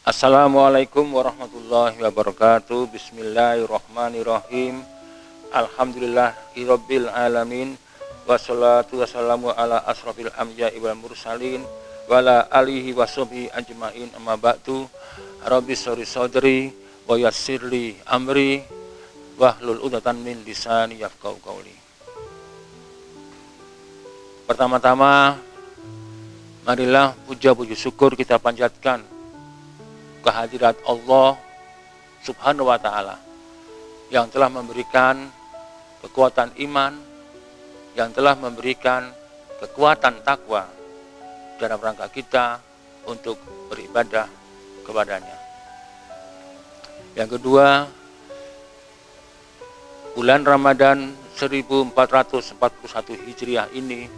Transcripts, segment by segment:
Assalamualaikum warahmatullahi wabarakatuh. Bismillahirrahmanirrahim. Alhamdulillahirabbil alamin. Wassalatu wassalamu ala asrofil anbiya'i wal mursalin wa ala alihi washabihi ajmain. Amma ba'du. Rabbi shrah sadri wa yassirli amri wahlul 'uqdatam min lisani yafqahu qawli. Pertama-tama, marilah puja-puji syukur kita panjatkan kehadirat Allah Subhanahu wa ta'ala yang telah memberikan kekuatan iman, yang telah memberikan kekuatan takwa dalam rangka kita untuk beribadah kepadanya. Yang kedua, bulan Ramadan 1441 Hijriah ini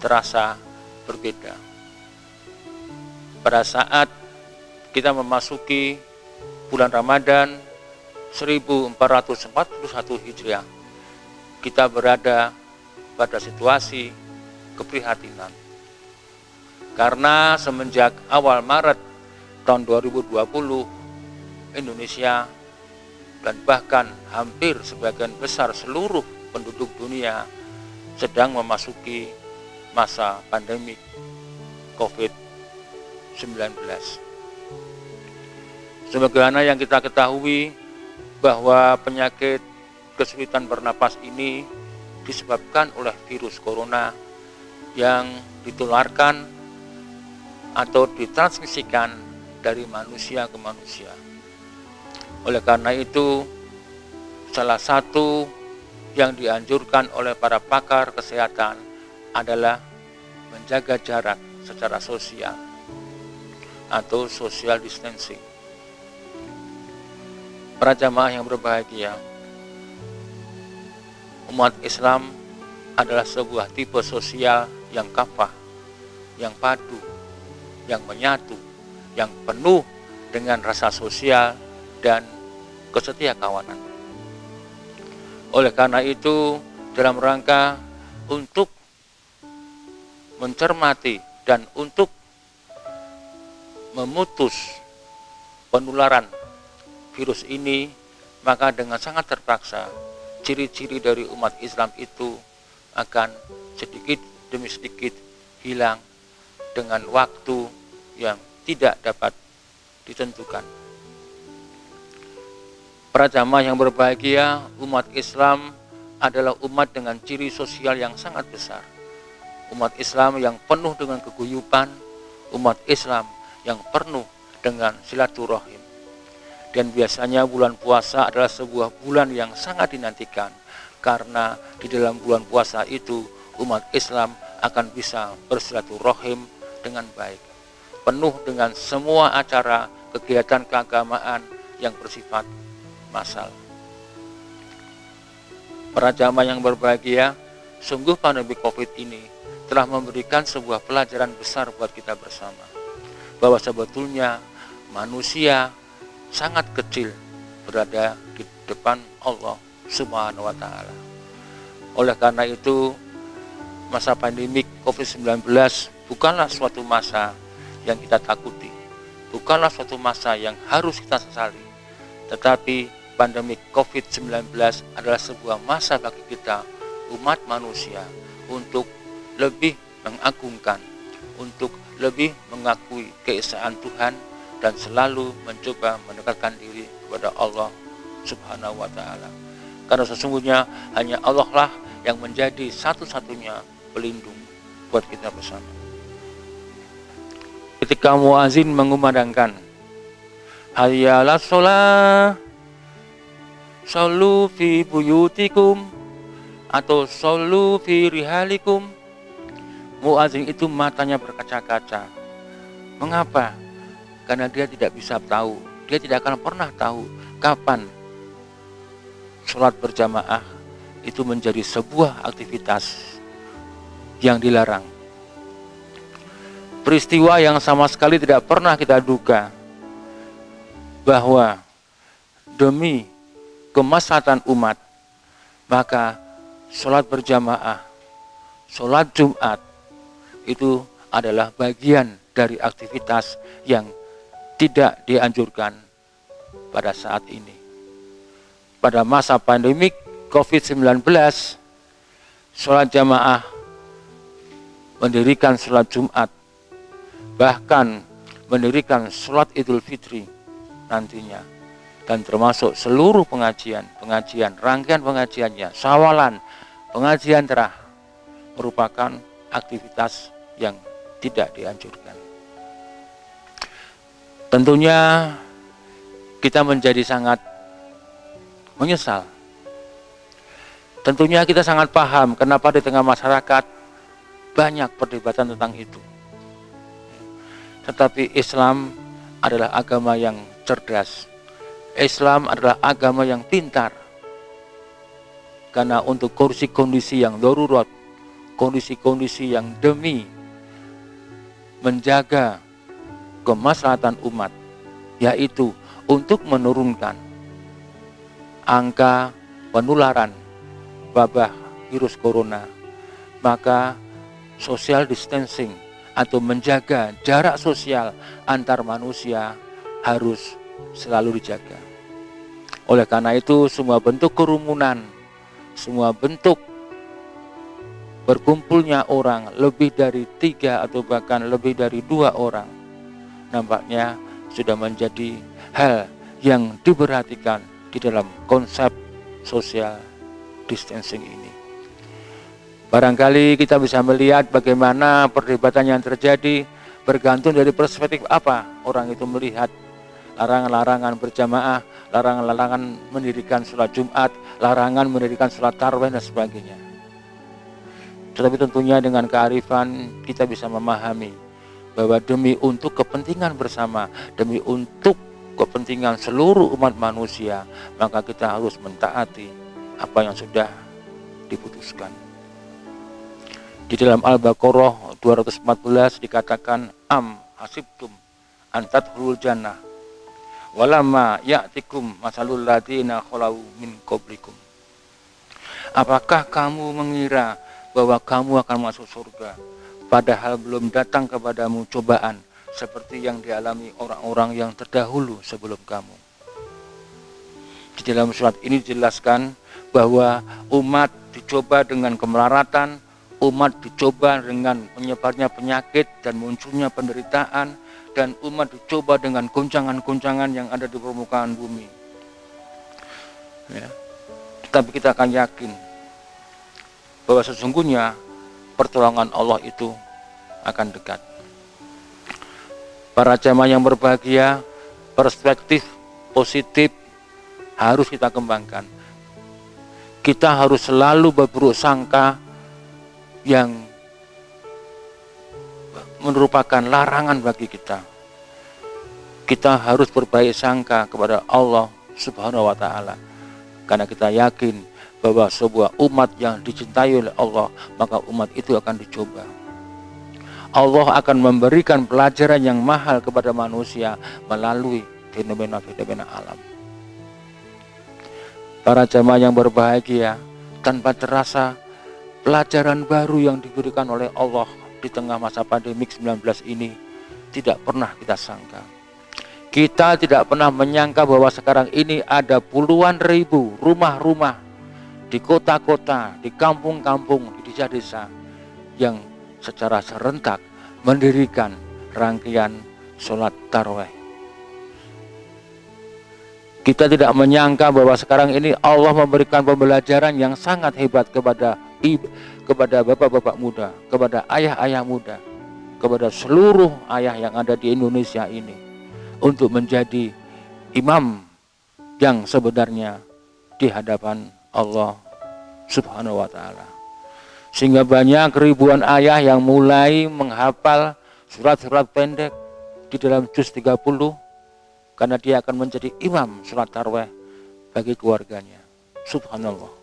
terasa berbeda. Pada saat kita memasuki bulan Ramadan 1441 Hijriah, kita berada pada situasi keprihatinan. Karena semenjak awal Maret tahun 2020, Indonesia dan bahkan hampir sebagian besar seluruh penduduk dunia sedang memasuki masa pandemi COVID-19. Sebagaimana yang kita ketahui bahwa penyakit kesulitan bernapas ini disebabkan oleh virus corona yang ditularkan atau ditransmisikan dari manusia ke manusia. Oleh karena itu, salah satu yang dianjurkan oleh para pakar kesehatan adalah menjaga jarak secara sosial atau social distancing. Para jamaah yang berbahagia, umat Islam adalah sebuah tipe sosial yang kafah, yang padu, yang menyatu, yang penuh dengan rasa sosial dan kesetiakawanan. Oleh karena itu, dalam rangka untuk mencermati dan untuk memutus penularan virus ini, maka dengan sangat terpaksa ciri-ciri dari umat Islam itu akan sedikit demi sedikit hilang dengan waktu yang tidak dapat ditentukan. Para jamaah yang berbahagia, umat Islam adalah umat dengan ciri sosial yang sangat besar. Umat Islam yang penuh dengan keguyuban, umat Islam yang penuh dengan silaturahim. Dan biasanya bulan puasa adalah sebuah bulan yang sangat dinantikan, karena di dalam bulan puasa itu umat Islam akan bisa bersilaturahim dengan baik, penuh dengan semua acara kegiatan keagamaan yang bersifat massal. Para jamaah yang berbahagia, sungguh pandemi COVID ini telah memberikan sebuah pelajaran besar buat kita bersama, bahwa sebetulnya manusia sangat kecil berada di depan Allah Subhanahu wa ta'ala. Oleh karena itu, masa pandemik COVID-19 bukanlah suatu masa yang kita takuti, bukanlah suatu masa yang harus kita sesali, tetapi pandemik COVID-19 adalah sebuah masa bagi kita, umat manusia, untuk lebih mengagungkan, untuk lebih mengakui keesaan Tuhan, dan selalu mencoba mendekatkan diri kepada Allah Subhanahu wa ta'ala. Karena sesungguhnya hanya Allah lah yang menjadi satu-satunya pelindung buat kita bersama. Ketika muazin mengumandangkan hayya 'alas shalah, shollu fi buyutikum atau shollu fi rihalikum, muazin itu matanya berkaca-kaca. Mengapa? Karena dia tidak bisa tahu, dia tidak akan pernah tahu kapan sholat berjamaah itu menjadi sebuah aktivitas yang dilarang. Peristiwa yang sama sekali tidak pernah kita duga, bahwa demi kemaslahatan umat, maka sholat berjamaah, sholat Jumat itu adalah bagian dari aktivitas yang tidak dianjurkan pada saat ini. Pada masa pandemik COVID-19, sholat jamaah, mendirikan sholat Jumat, bahkan mendirikan sholat Idul Fitri nantinya, dan termasuk seluruh pengajian, rangkaian pengajiannya, sawalan, pengajian terah, merupakan aktivitas yang tidak dianjurkan. Tentunya kita menjadi sangat menyesal. Tentunya kita sangat paham kenapa di tengah masyarakat banyak perdebatan tentang itu. Tetapi Islam adalah agama yang cerdas. Islam adalah agama yang pintar. Karena untuk kondisi-kondisi yang darurat, kondisi-kondisi yang demi menjaga kemaslahatan umat, yaitu untuk menurunkan angka penularan wabah virus corona, maka social distancing atau menjaga jarak sosial antar manusia harus selalu dijaga. Oleh karena itu, semua bentuk kerumunan, semua bentuk berkumpulnya orang lebih dari 3 atau bahkan lebih dari 2 orang nampaknya sudah menjadi hal yang diperhatikan di dalam konsep social distancing ini. Barangkali kita bisa melihat bagaimana perdebatan yang terjadi bergantung dari perspektif apa orang itu melihat larangan-larangan berjamaah, larangan-larangan mendirikan sholat Jumat, larangan mendirikan sholat tarawih dan sebagainya. Tetapi tentunya dengan kearifan kita bisa memahami bahwa demi untuk kepentingan bersama, demi untuk kepentingan seluruh umat manusia, maka kita harus mentaati apa yang sudah diputuskan. Di dalam Al-Baqarah 214 dikatakan, am hasibtum antadkhulul jannah walamma ya'tikum masalul ladzina khalau min qablikum. Apakah kamu mengira bahwa kamu akan masuk surga padahal belum datang kepadamu cobaan seperti yang dialami orang-orang yang terdahulu sebelum kamu? Di dalam surat ini dijelaskan bahwa umat dicoba dengan kemelaratan, umat dicoba dengan menyebarnya penyakit dan munculnya penderitaan, dan umat dicoba dengan goncangan-goncangan yang ada di permukaan bumi. Ya. Tetapi kita akan yakin bahwa sesungguhnya pertolongan Allah itu akan dekat. Para jamaah yang berbahagia, perspektif positif harus kita kembangkan. Kita harus selalu berburuk sangka yang merupakan larangan bagi kita. Kita harus berbaik sangka kepada Allah Subhanahu wa Ta'ala, karena kita yakin bahwa sebuah umat yang dicintai oleh Allah, maka umat itu akan dicoba. Allah akan memberikan pelajaran yang mahal kepada manusia melalui fenomena-fenomena alam. Para jamaah yang berbahagia, tanpa terasa pelajaran baru yang diberikan oleh Allah di tengah masa pandemik 19 ini tidak pernah kita sangka. Kita tidak pernah menyangka bahwa sekarang ini ada puluhan ribu rumah-rumah di kota-kota, di kampung-kampung, di desa-desa yang secara serentak mendirikan rangkaian sholat tarawih. Kita tidak menyangka bahwa sekarang ini Allah memberikan pembelajaran yang sangat hebat kepada bapak-bapak muda, kepada ayah-ayah muda, kepada seluruh ayah yang ada di Indonesia ini, untuk menjadi imam yang sebenarnya di hadapan Allah Subhanahu wa Ta'ala. Sehingga banyak ribuan ayah yang mulai menghafal surat-surat pendek di dalam juz 30, karena dia akan menjadi imam sholat tarawih bagi keluarganya. Subhanallah.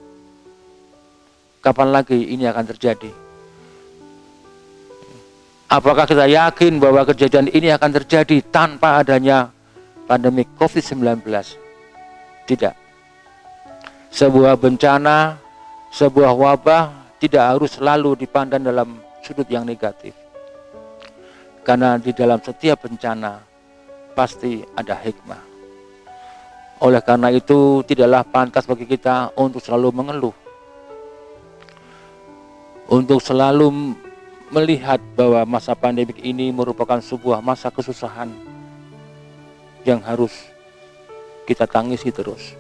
Kapan lagi ini akan terjadi? Apakah kita yakin bahwa kejadian ini akan terjadi tanpa adanya pandemi COVID-19? Tidak. Sebuah bencana, sebuah wabah tidak harus selalu dipandang dalam sudut yang negatif. Karena di dalam setiap bencana pasti ada hikmah. Oleh karena itu tidaklah pantas bagi kita untuk selalu mengeluh, untuk selalu melihat bahwa masa pandemik ini merupakan sebuah masa kesusahan yang harus kita tangisi terus.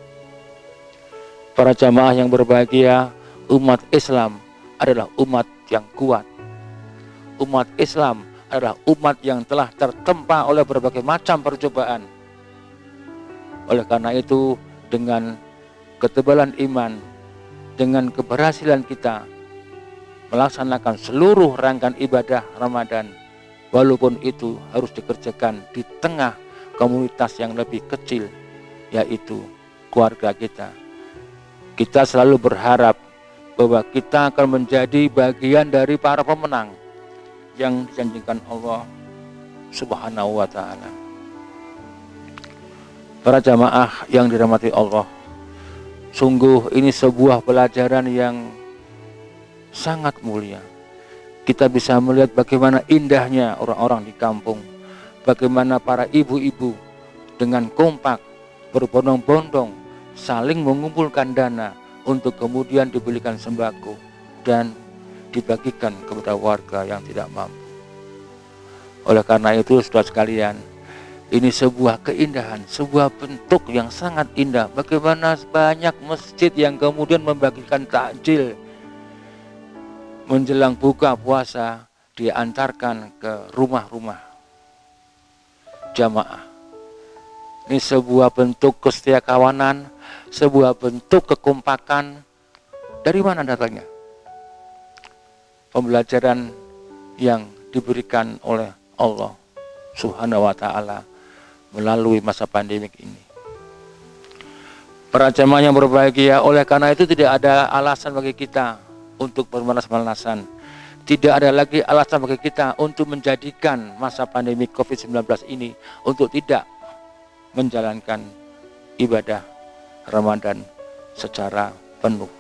Para jamaah yang berbahagia, umat Islam adalah umat yang kuat. Umat Islam adalah umat yang telah tertempa oleh berbagai macam percobaan. Oleh karena itu, dengan ketebalan iman, dengan keberhasilan kita melaksanakan seluruh rangkaian ibadah Ramadan, walaupun itu harus dikerjakan di tengah komunitas yang lebih kecil, yaitu keluarga kita. Kita selalu berharap bahwa kita akan menjadi bagian dari para pemenang yang dijanjikan Allah Subhanahu wa Ta'ala. Para jamaah yang dirahmati Allah, sungguh ini sebuah pelajaran yang sangat mulia. Kita bisa melihat bagaimana indahnya orang-orang di kampung, bagaimana para ibu-ibu dengan kompak berbondong-bondong saling mengumpulkan dana untuk kemudian dibelikan sembako dan dibagikan kepada warga yang tidak mampu. Oleh karena itu, saudara sekalian, ini sebuah keindahan, sebuah bentuk yang sangat indah. Bagaimana banyak masjid yang kemudian membagikan takjil menjelang buka puasa, diantarkan ke rumah-rumah jamaah. Ini sebuah bentuk kesetiakawanan, sebuah bentuk kekompakan. Dari mana datangnya? Pembelajaran yang diberikan oleh Allah Subhanahu wa Ta'ala melalui masa pandemik ini. Para jamaah yang berbahagia, oleh karena itu tidak ada alasan bagi kita untuk bermalas-malasan. Tidak ada lagi alasan bagi kita untuk menjadikan masa pandemi COVID-19 ini untuk tidak menjalankan ibadah Ramadan secara penuh.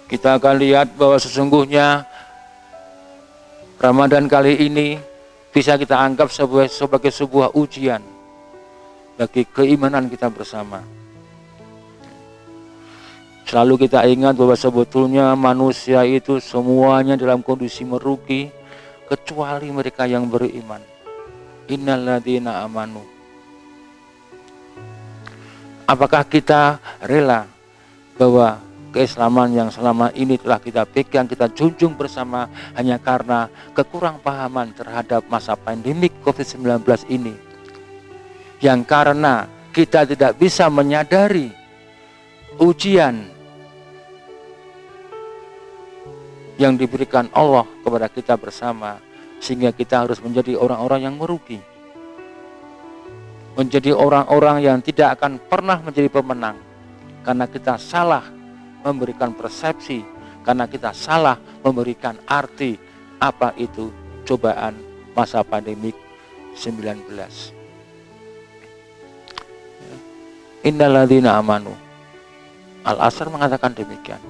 Kita akan lihat bahwa sesungguhnya Ramadan kali ini bisa kita anggap sebagai sebuah ujian bagi keimanan kita bersama. Selalu kita ingat bahwa sebetulnya manusia itu semuanya dalam kondisi merugi kecuali mereka yang beriman. Innalladzina amanu. Apakah kita rela bahwa keislaman yang selama ini telah kita pegang, kita junjung bersama hanya karena kekurang pahaman terhadap masa pandemik COVID-19 ini, yang karena kita tidak bisa menyadari ujian yang diberikan Allah kepada kita bersama, sehingga kita harus menjadi orang-orang yang merugi, menjadi orang-orang yang tidak akan pernah menjadi pemenang karena kita salah memberikan persepsi, karena kita salah memberikan arti apa itu cobaan masa pandemik 19. Innalladzina amanu. Al-Asr mengatakan demikian.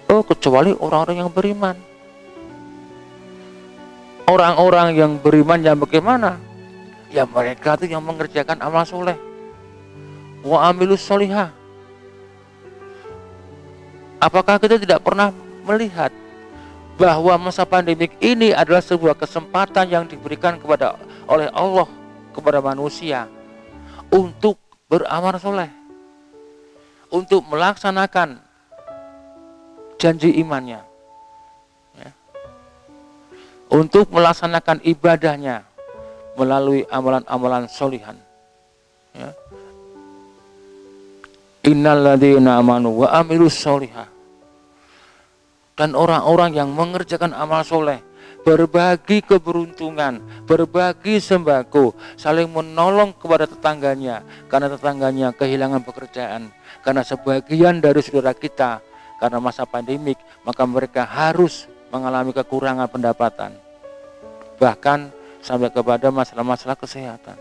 Oh, kecuali orang-orang yang beriman. Orang-orang yang beriman yang bagaimana? Ya mereka itu yang mengerjakan amal soleh. Wa amilus solihah. Apakah kita tidak pernah melihat bahwa masa pandemik ini adalah sebuah kesempatan yang diberikan oleh Allah kepada manusia untuk beramal soleh, untuk melaksanakan janji imannya, ya, untuk melaksanakan ibadahnya melalui amalan-amalan solihan. Ya. Innalladzina amanu wa amilus solihah. Dan orang-orang yang mengerjakan amal soleh, berbagi keberuntungan, berbagi sembako, saling menolong kepada tetangganya, karena tetangganya kehilangan pekerjaan, karena sebagian dari saudara kita karena masa pandemik, maka mereka harus mengalami kekurangan pendapatan, bahkan sampai kepada masalah-masalah kesehatan.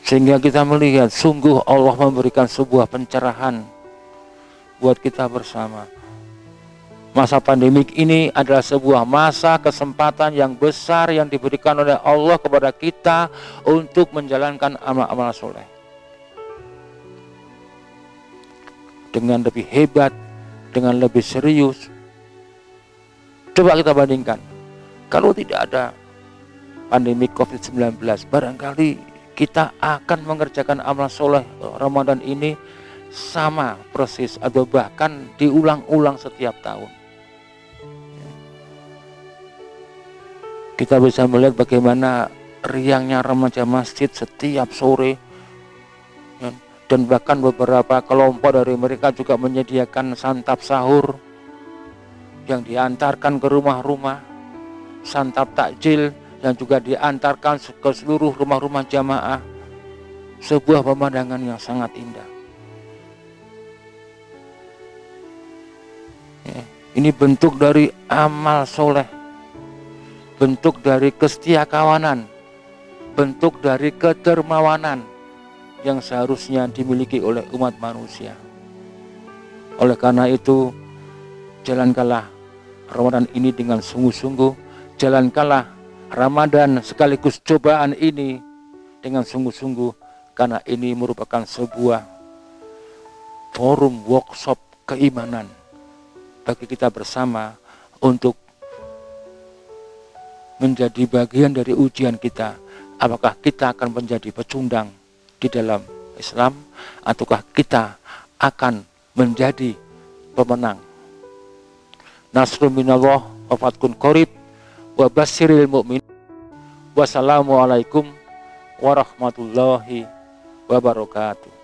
Sehingga kita melihat sungguh Allah memberikan sebuah pencerahan buat kita bersama. Masa pandemik ini adalah sebuah masa kesempatan yang besar yang diberikan oleh Allah kepada kita untuk menjalankan amal-amal soleh dengan lebih hebat, dengan lebih serius. Coba kita bandingkan, kalau tidak ada pandemi COVID-19, barangkali kita akan mengerjakan amal soleh Ramadan ini sama persis atau bahkan diulang-ulang setiap tahun. Kita bisa melihat bagaimana riangnya remaja masjid setiap sore, dan bahkan beberapa kelompok dari mereka juga menyediakan santap sahur yang diantarkan ke rumah-rumah, santap takjil yang juga diantarkan ke seluruh rumah-rumah jamaah. Sebuah pemandangan yang sangat indah. Ini bentuk dari amal soleh, bentuk dari kestia kawanan, bentuk dari kedermawanan yang seharusnya dimiliki oleh umat manusia. Oleh karena itu, jalankanlah Ramadan ini dengan sungguh-sungguh, jalankanlah Ramadan sekaligus cobaan ini dengan sungguh-sungguh, karena ini merupakan sebuah forum workshop keimanan bagi kita bersama untuk menjadi bagian dari ujian kita. Apakah kita akan menjadi pecundang di dalam Islam, ataukah kita akan menjadi pemenang. Nasrun minallah wa fathun qarib wa basyiril mu'min. Wassalamualaikum warahmatullahi wabarakatuh.